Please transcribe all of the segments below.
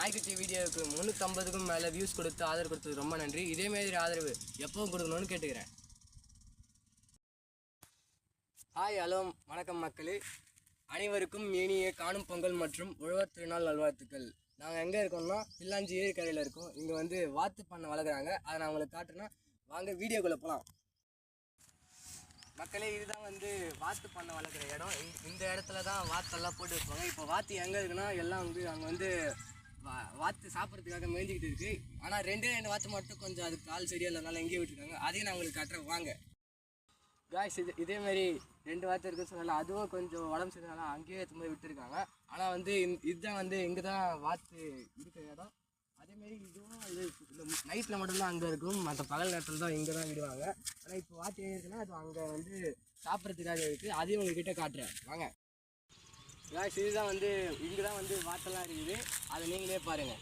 நாய்க்குட்டி வீடியோவுக்கு 350க்கும் மேலே வியூஸ் கொடுத்து ஆதரவு கொடுத்தது ரொம்ப நன்றி. இதேமாதிரி ஆதரவு எப்பவும் கொடுக்கணும்னு கேட்டுக்கிறேன். ஹாய், ஹலோ, வணக்கம் மக்களே. அனைவருக்கும் இனிய காணும் பொங்கல் மற்றும் உழவர் திருநாள் நல்வாழ்த்துக்கள். நாங்கள் எங்கே இருக்கோம்னா பில்லாஞ்சி ஏரிக்கரையில் இருக்கோம். இங்கே வந்து வாத்து பண்ணை வளர்க்குறாங்க. அதை நான் உங்களுக்கு காட்டுறேன்னா வாங்க வீடியோக்குள்ளே போகலாம். மக்களே, இதுதான் வந்து வாத்து பண்ணை வளர்க்குற இடம். இந்த இடத்துல தான் வாத்தெல்லாம் போட்டு வைப்பாங்க. இப்போ வாத்து எங்கே இருக்குன்னா எல்லாம் வந்து அங்கே வந்து வாத்து சாப்பிட்றதுக்காக மேய்ஞ்சிக்கிட்டு இருக்குது. ஆனால் ரெண்டு வாத்து மட்டும் கொஞ்சம் அதுக்கு கால் சரியாக இல்லைனால எங்கேயே விட்டுருக்காங்க. அதையும் நான் உங்களுக்கு காட்டுறேன் வாங்க. காய்ஸ், இதேமாரி 2 வாத்து இருக்குன்னு சொன்னால அதுவும் கொஞ்சம் உடம்பு சரினால அங்கேயே எடுத்து போய் விட்டுருக்காங்க. ஆனால் வந்து இதுதான் வந்து இங்கே தான் வாத்து இருக்கிற இடம். அதேமாரி இதுவும் வந்து இந்த நைட்டில் மட்டும்தான் அங்கே இருக்கும். மற்ற பகல் நேரத்தில் தான் இங்கே தான் விடுவாங்க. ஆனால் இப்போ வாத்து எங்கே இருக்குன்னா அது அங்கே வந்து சாப்பிட்றதுக்காக இருக்குது. அதையும் உங்கள்கிட்ட காட்டுறேன் வாங்க. காய்ஸ், இதுதான் வந்து இங்கே தான் வந்து வாத்தெல்லாம் இருக்குது. அதை நீங்களே பாருங்கள்.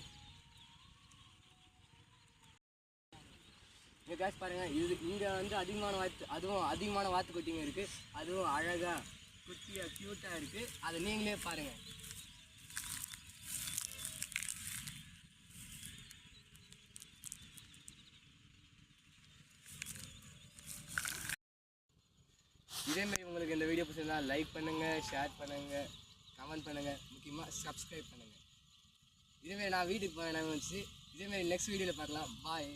இங்கே காய்ஸ் பாருங்கள், இங்கே வந்து அதிகமான வாத்து, அதுவும் அதிகமான வாத்து குட்டிங்க இருக்குது. அதுவும் அழகாக குட்டியாக க்யூட்டாக இருக்குது. அதை நீங்களே பாருங்கள். இதேமாரி உங்களுக்கு இந்த வீடியோ பிடிச்சிருந்தா லைக் பண்ணுங்கள், ஷேர் பண்ணுங்கள், கமெண்ட் பண்ணுங்கள், முக்கியமாக சப்ஸ்கிரைப் பண்ணுங்கள். இதேமாரி நான் வீட்டுக்கு போகிறேன் வந்துச்சு. இதேமாரி நெக்ஸ்ட் வீடியோவில் பார்க்கலாம். பாய்.